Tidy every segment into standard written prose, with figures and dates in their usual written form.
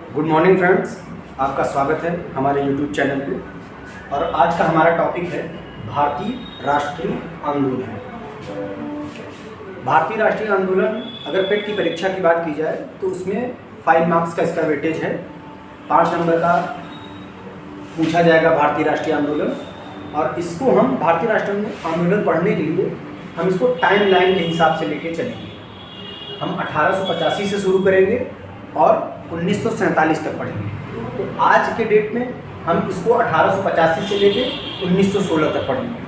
Good morning friends, आपका स्वागत है हमारे यूट्यूब चैनल पे। और आज का हमारा टॉपिक है भारतीय राष्ट्रीय आंदोलन। भारतीय राष्ट्रीय आंदोलन, अगर पेट की परीक्षा की बात की जाए तो उसमें 5 मार्क्स का इसका वेटेज है। 5 नंबर का पूछा जाएगा भारतीय राष्ट्रीय आंदोलन। और इसको हम भारतीय राष्ट्रीय आंदोलन पढ़ने के लिए हम इसको टाइम लाइन के हिसाब से लेके चलेंगे। हम 1885 से शुरू करेंगे और 1947 तक पढ़ेंगे। तो आज के डेट में हम इसको 1885 से लेके 1916 तक पढ़ेंगे।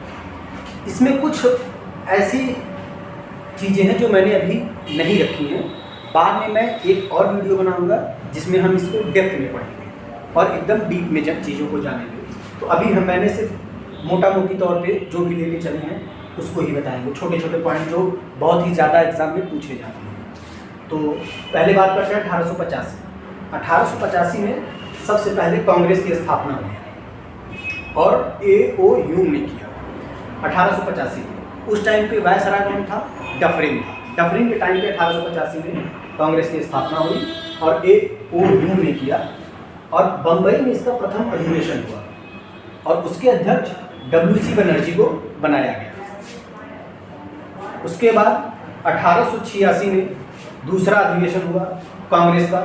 इसमें कुछ ऐसी चीज़ें हैं जो मैंने अभी नहीं रखी हैं। बाद में मैं एक और वीडियो बनाऊंगा जिसमें हम इसको डेप्थ में पढ़ेंगे और एकदम डीप में जब चीज़ों को जानेंगे। तो अभी मैंने सिर्फ मोटा मोटी तौर पे जो भी लेके चले हैं उसको ही बताएंगे, छोटे छोटे पॉइंट जो बहुत ही ज़्यादा एग्जाम में पूछे जाते हैं। तो पहले बात करते हैं 1885। 1885 में सबसे पहले कांग्रेस की स्थापना हुई और AOU ने किया 1885 में। उस टाइम पे वायसराय कौन था? डफरिन था। डफरिन के टाइम पे 1885 में कांग्रेस की स्थापना हुई और AOU ने किया और बम्बई में इसका प्रथम अधिवेशन हुआ और उसके अध्यक्ष WC बनर्जी को बनाया गया। उसके बाद 1886 में दूसरा अधिवेशन हुआ कांग्रेस का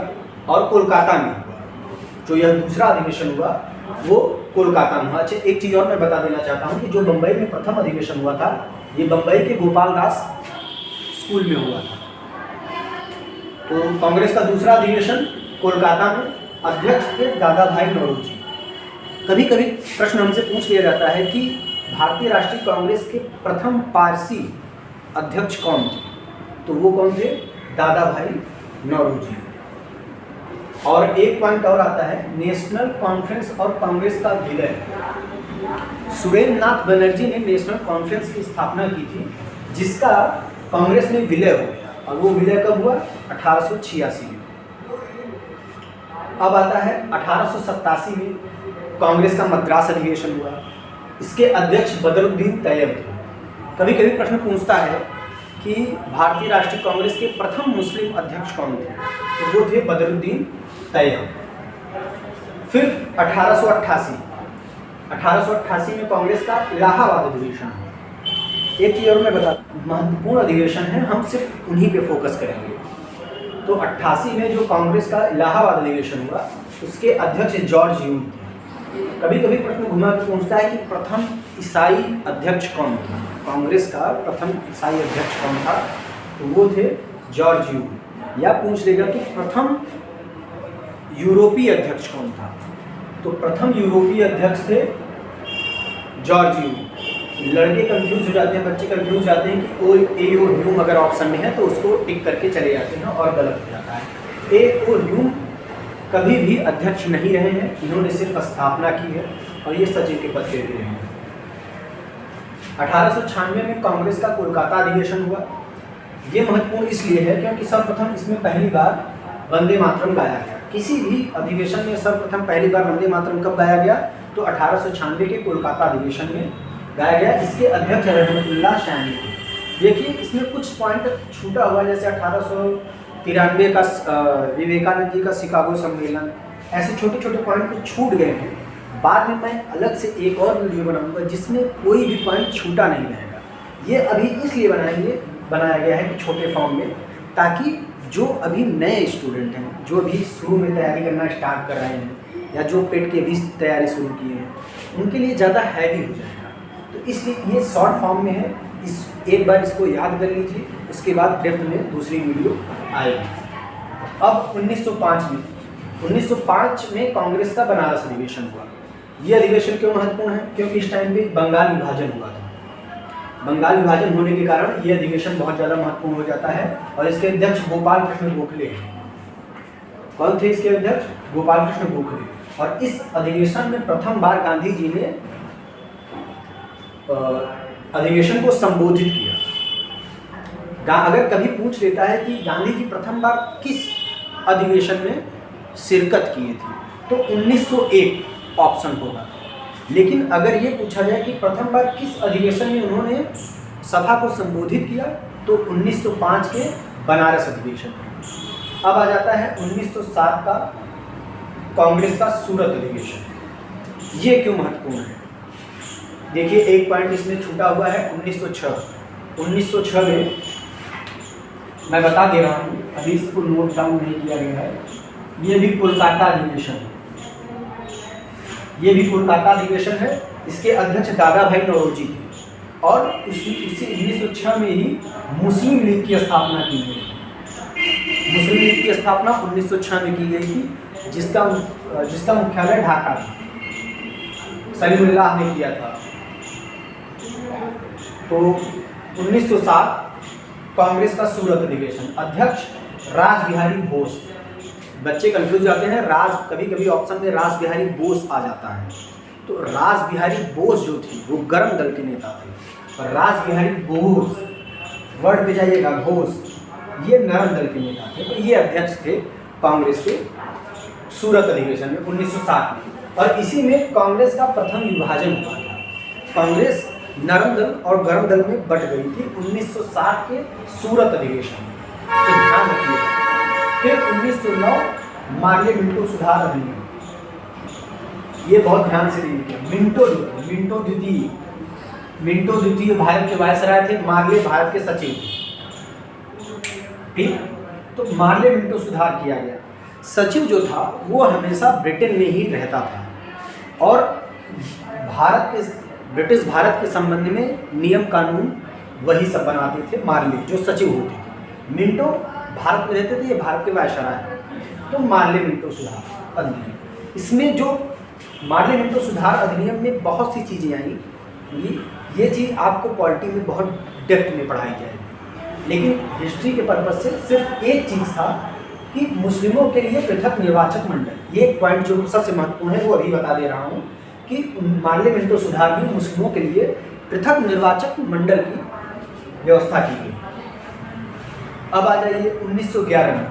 और कोलकाता में हुआ। जो यह दूसरा अधिवेशन हुआ वो कोलकाता में हुआ। अच्छा, एक चीज़ और मैं बता देना चाहता हूँ कि जो बम्बई में प्रथम अधिवेशन हुआ था ये बम्बई के गोपाल दास स्कूल में हुआ था। तो कांग्रेस का दूसरा अधिवेशन कोलकाता में, अध्यक्ष थे दादा भाई नौरोजी। कभी कभी प्रश्न हमसे पूछ लिया जाता है कि भारतीय राष्ट्रीय कांग्रेस के प्रथम पारसी अध्यक्ष कौन थे? तो वो कौन थे? दादा भाई नौरोजी। और एक पॉइंट और आता है, नेशनल कॉन्फ्रेंस और कांग्रेस का विलय। सुरेंद्र नाथ बनर्जी ने नेशनल कॉन्फ्रेंस की स्थापना की थी जिसका कांग्रेस में विलय हो गया और वो विलय कब हुआ? 1886 में। अब आता है 1887 में कांग्रेस का मद्रास अधिवेशन हुआ। इसके अध्यक्ष बदरुद्दीन तैयब थे। कभी कभी प्रश्न पूछता है कि भारतीय राष्ट्रीय कांग्रेस के प्रथम मुस्लिम अध्यक्ष कौन थे? तो वो थे बदरुद्दीन तैयब। फिर 1888 में कांग्रेस का इलाहाबाद अधिवेशन हुआ। एक चीज़ और मैं बता, महत्वपूर्ण अधिवेशन है, हम सिर्फ उन्हीं पे फोकस करेंगे। तो 88 में जो कांग्रेस का इलाहाबाद अधिवेशन हुआ उसके अध्यक्ष जॉर्ज ह्यूम थे। कभी कभी प्रश्न घुमा के पूछता है कि प्रथम ईसाई अध्यक्ष कौन था? कांग्रेस का प्रथम ईसाई अध्यक्ष कौन था? तो वो थे जॉर्ज ह्यूम। या पूछ लेगा कि प्रथम यूरोपीय अध्यक्ष कौन था? तो प्रथम यूरोपीय अध्यक्ष थे जॉर्ज ह्यूम। लड़के कंफ्यूज हो जाते हैं, बच्चे कंफ्यूज हो जाते हैं कि AO ह्यूम अगर ऑप्शन में है तो उसको टिक करके चले जाते हैं और गलत हो जाता है। AO ह्यूम कभी भी अध्यक्ष नहीं रहे हैं, इन्होंने सिर्फ स्थापना की है और ये सचिव के पद पे भी रहे हैं। 1896 में कांग्रेस का कोलकाता अधिवेशन हुआ। ये महत्वपूर्ण इसलिए है क्योंकि सर्वप्रथम इसमें पहली बार वंदे मातरम गाया गया। किसी भी अधिवेशन में सर्वप्रथम पहली बार वंदे मातरम कब गाया गया? तो 1896 के कोलकाता अधिवेशन में गाया गया। इसके अध्यक्ष रहमतुल्लाह शाही थे। देखिए इसमें कुछ पॉइंट छूटा हुआ, जैसे 1893 का विवेकानंद जी का शिकागो सम्मेलन, ऐसे छोटे छोटे पॉइंट कुछ छूट गए हैं। बाद में मैं अलग से एक और वीडियो बनाऊंगा जिसमें कोई भी पॉइंट छूटा नहीं रहेगा। ये अभी इसलिए बनाया गया है कि छोटे फॉर्म में, ताकि जो अभी नए स्टूडेंट हैं, जो अभी शुरू में तैयारी करना स्टार्ट कर रहे हैं या जो पेट की अभी तैयारी शुरू की है, उनके लिए ज़्यादा हैवी हो जाएगा। तो इसलिए ये शॉर्ट फॉर्म में है। एक बार इसको याद कर लीजिए, उसके बाद डेप्थ में दूसरी वीडियो आएगी। अब 1905 में कांग्रेस का बनारस अधिवेशन हुआ। ये अधिवेशन क्यों महत्वपूर्ण है? क्योंकि इस टाइम पे बंगाल विभाजन हुआ था। बंगाल विभाजन होने के कारण ये अधिवेशन बहुत ज़्यादा महत्वपूर्ण हो जाता है और इसके अध्यक्ष गोपाल कृष्ण गोखले। कौन थे इसके अध्यक्ष? गोपाल कृष्ण गोखले। और इस अधिवेशन में प्रथम बार गांधी जी ने अधिवेशन को संबोधित किया। अगर कभी पूछ लेता है कि गांधी जी प्रथम बार किस अधिवेशन में शिरकत किए थे तो 1901 ऑप्शन होगा। लेकिन अगर ये पूछा जाए कि प्रथम बार किस अधिवेशन में उन्होंने सभा को संबोधित किया तो 1905 के बनारस अधिवेशन में। अब आ जाता है 1907 का कांग्रेस का सूरत अधिवेशन। ये क्यों महत्वपूर्ण है? देखिए, एक पॉइंट इसमें छूटा हुआ है 1906 में, मैं बता दे रहा हूँ, अभी इसको नोट डाउन नहीं किया गया है। ये भी कोलकाता अधिवेशन है, ये भी कोलकाता अधिवेशन है। इसके अध्यक्ष दादा भाई नौरोजी थे और इसी 1906 में ही मुस्लिम लीग की स्थापना की गई। मुस्लिम लीग की स्थापना 1906 में की गई थी, जिसका मुख्यालय ढाका था, सलीमुल्लाह ने किया था। तो 1907 कांग्रेस का सूरत अधिवेशन, अध्यक्ष रास बिहारी बोस। बच्चे कंफ्यूज जाते हैं, कभी कभी ऑप्शन में रास बिहारी बोस आ जाता है। तो रास बिहारी बोस जो थी वो गर्म दल के नेता थे, और रास बिहारी बोस, वर्ड पे जाइएगा, घोष, ये नरम दल के नेता थे। तो ये अध्यक्ष थे कांग्रेस के सूरत अधिवेशन में 1907 में, और इसी में कांग्रेस का प्रथम विभाजन हुआ था। कांग्रेस नरम दल और गर्म दल में बट गई थी 1907 के सूरत अधिवेशन में, तो ध्यान रखिएगा। फिर 1909 मार्ले मिंटो सुधार अधिनियम, ये बहुत ध्यान से देखिए। मिंटो द्वितीय भारत के वायसराय थे, मार्ले भारत के सचिव थे। ठीक, तो मार्ले मिंटो सुधार किया गया। सचिव जो था वो हमेशा ब्रिटेन में ही रहता था, और ब्रिटिश भारत के संबंध में नियम कानून वही सब बनाते थे, मार्ले जो सचिव होते थे। मिंटो भारत में रहते थे, ये भारत के वायसराय हैं। तो मार्ले मिंटो सुधार अधिनियम, इसमें जो मार्ले मिंटो सुधार अधिनियम में बहुत सी चीज़ें आई, ये चीज़ आपको पॉलिटी में बहुत डेप्थ में पढ़ाई जाएगी, लेकिन हिस्ट्री के पर्पज से सिर्फ एक चीज़ था कि मुस्लिमों के लिए पृथक निर्वाचक मंडल। ये एक पॉइंट जो सबसे महत्वपूर्ण है वो अभी बता दे रहा हूँ कि मार्ले मिंटो सुधार में मुस्लिमों के लिए पृथक निर्वाचक मंडल की व्यवस्था की गई। अब आ जाइए 1911 में।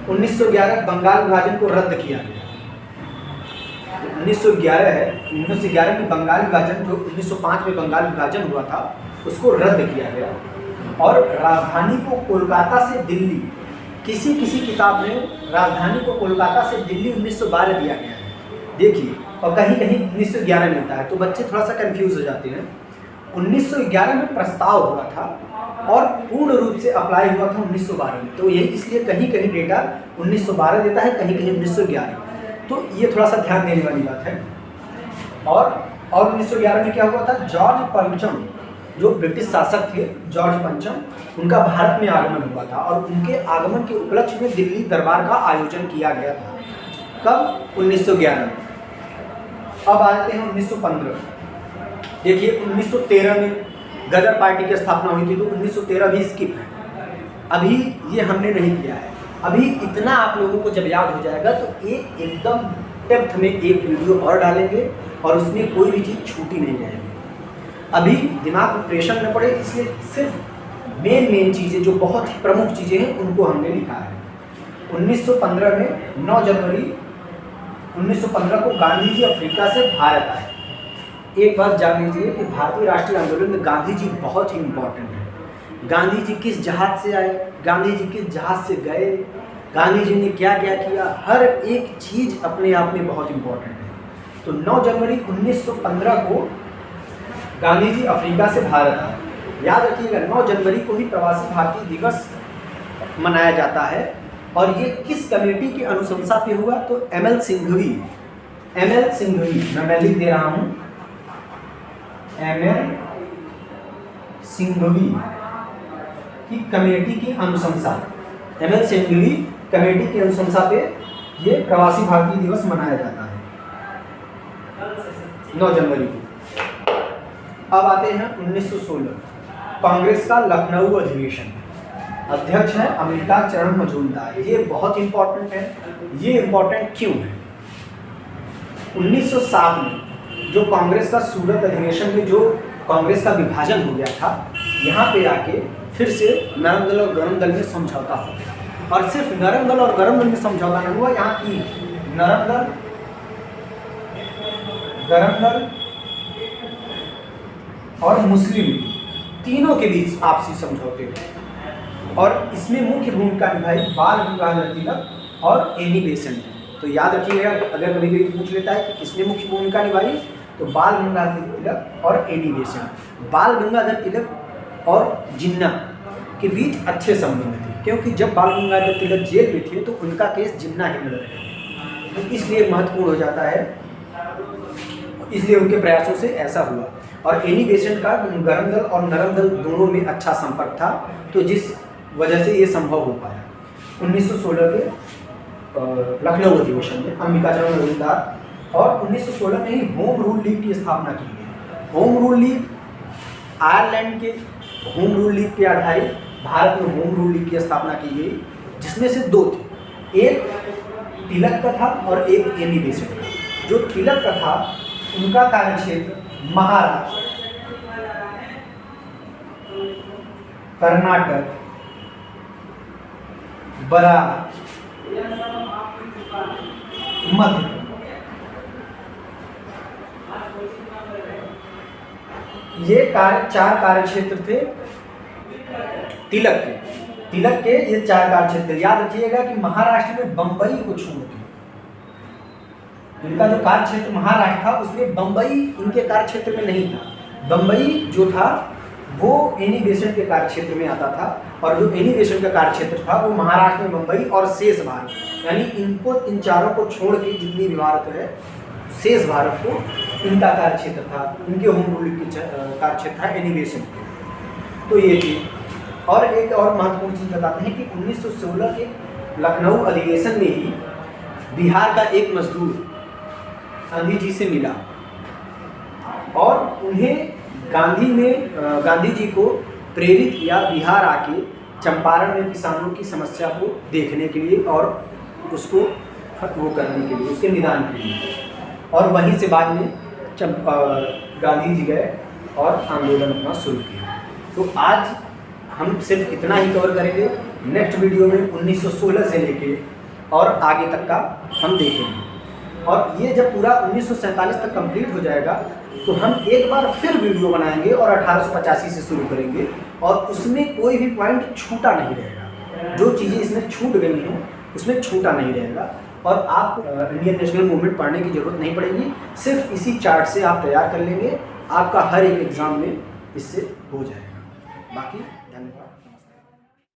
1911 बंगाल विभाजन को रद्द किया गया। 1911 में बंगाल विभाजन, जो 1905 में बंगाल विभाजन हुआ था, उसको रद्द किया गया, और राजधानी को कोलकाता से दिल्ली, किसी किताब में राजधानी को कोलकाता से दिल्ली 1912 दिया गया है, देखिए, और कहीं कहीं 1911 मिलता है, तो बच्चे थोड़ा सा कंफ्यूज हो जाते हैं। 1911 में प्रस्ताव हुआ था और पूर्ण रूप से अप्लाई हुआ था 1912 में, तो यही इसलिए कहीं कहीं डेटा 1912 देता है, कहीं कहीं 1911, तो ये थोड़ा सा ध्यान देने वाली बात है। और 1911 में क्या हुआ था, जॉर्ज पंचम जो ब्रिटिश शासक थे, जॉर्ज पंचम, उनका भारत में आगमन हुआ था, और उनके आगमन के उपलक्ष्य में दिल्ली दरबार का आयोजन किया गया था। कब? 1911 में। अब आते हैं 1915। देखिए, 1913 में गदर पार्टी की स्थापना हुई थी, तो 1913 भी स्किप है, अभी ये हमने नहीं किया है। अभी इतना आप लोगों को जब याद हो जाएगा तो एकदम डेप्थ में एक वीडियो और डालेंगे, और उसमें कोई भी चीज़ छूटी नहीं रहेगी। अभी दिमाग में प्रेशर न पड़े, इसलिए सिर्फ मेन चीज़ें जो बहुत ही प्रमुख चीज़ें हैं उनको हमने लिखा है। 1915 में 9 जनवरी 1915 को गांधी जी अफ्रीका से भारत आए। एक बात जान लीजिए कि भारतीय राष्ट्रीय आंदोलन में गांधी जी बहुत ही इम्पोर्टेंट है। गांधी जी किस जहाज से आए, गांधी जी किस जहाज से गए, गांधी जी ने क्या क्या किया, हर एक चीज़ अपने आप में बहुत इम्पोर्टेंट है। तो 9 जनवरी 1915 को गांधी जी अफ्रीका से भारत आए। याद रखिएगा, 9 जनवरी को ही प्रवासी भारतीय दिवस मनाया जाता है, और ये किस कमेटी की अनुशंसा पे हुआ, तो एमएल सिंघवी, मैं लिख दे रहा हूँ, एमएल सिंघवी की कमेटी की अनुशंसा, एमएल सिंघवी कमेटी की अनुशंसा पे ये प्रवासी भारतीय दिवस मनाया जाता है 9 जनवरी को। अब आते हैं 1916, कांग्रेस का लखनऊ अधिवेशन, अध्यक्ष है अमृता चरण मजूमदार। ये बहुत इंपॉर्टेंट है। ये इंपॉर्टेंट क्यों है? 1907 में जो कांग्रेस का सूरत अधिवेशन में जो कांग्रेस का विभाजन हो गया था, यहाँ पे आके फिर से नरम दल और गरम दल में समझौता हो गया, और सिर्फ नरम दल और गरम दल में समझौता नहीं हुआ, यहाँ की नरम दल, गरम दल और मुस्लिम तीनों के बीच आपसी समझौते हुए, और इसमें मुख्य भूमिका निभाई बाल गंगाधर तिलक और एनी बेसेंट। तो याद रखिएगा, अगर कभी कभी पूछ लेता है कि किसने मुख्य भूमिका निभाई, तो बाल गंगाधर तिलक और एनी बेसेंट। बाल गंगाधर तिलक और जिन्ना के बीच अच्छे संबंध थे, क्योंकि जब बाल गंगाधर तिलक जेल में थे तो उनका केस जिन्ना ही लड़ रहे थे, तो इसलिए महत्वपूर्ण हो जाता है, इसलिए उनके प्रयासों से ऐसा हुआ। और एनी बेसेंट का गर्म दल और नरम दल दोनों में अच्छा संपर्क था, तो जिस वजह से ये संभव हो पाया। 1916 के लखनऊ अधिवेशन में अंबिकाचरण मजूमदार और 1916 में ही होम रूल लीग की स्थापना की गई। होम रूल लीग आयरलैंड के होम रूल लीग पे आधारित भारत में होम रूल लीग की स्थापना की गई, जिसमें से दो थे, एक तिलक का था और एक एनी बेसेंट का। जो तिलक का था उनका कार्यक्षेत्र महाराष्ट्र, कर्नाटक, बराक, मध्य, ये चार कार्यक्षेत्र थे तिलक के ये चार कार्यक्षेत्र। याद रखिएगा कि महाराष्ट्र में बंबई को छोड़ के इनका जो कार्यक्षेत्र महाराष्ट्र था उसमें बंबई इनके कार्यक्षेत्र में नहीं था। बंबई जो था वो एनी बेसेंट के कार्यक्षेत्र में आता था, और जो एनी बेसेंट का कार्यक्षेत्र था वो महाराष्ट्र में बंबई और शेष भारत, यानी इनको इन चारों को छोड़ के जितनी भी भारत है शेष भारत को इनका कार्यक्षेत्र था, इनके होम रूल के कार्यक्षेत्र था एनी बेसेंट। तो ये थी। और एक और महत्वपूर्ण चीज़ बताते हैं कि 1916 के लखनऊ अधिवेशन में ही बिहार का एक मजदूर गांधी जी से मिला और उन्हें गांधी जी को प्रेरित किया बिहार आके चंपारण में किसानों की समस्या को देखने के लिए और उसको वो करने के लिए, उसके निदान के लिए। और वहीं से बाद में गांधी जी गए और आंदोलन अपना शुरू किया। तो आज हम सिर्फ इतना ही कवर करेंगे। नेक्स्ट वीडियो में 1916 से लेके और आगे तक का हम देखेंगे। और ये जब पूरा 1947 तक कंप्लीट हो जाएगा तो हम एक बार फिर वीडियो बनाएंगे और 1885 से शुरू करेंगे, और उसमें कोई भी पॉइंट छूटा नहीं रहेगा। जो चीज़ें इसमें छूट गई हैं उसमें छूटा नहीं रहेगा, और आपको इंडियन नेशनल मूवमेंट पढ़ने की ज़रूरत नहीं पड़ेगी। सिर्फ इसी चार्ट से आप तैयार कर लेंगे, आपका हर एक एग्ज़ाम में इससे हो जाएगा। बाकी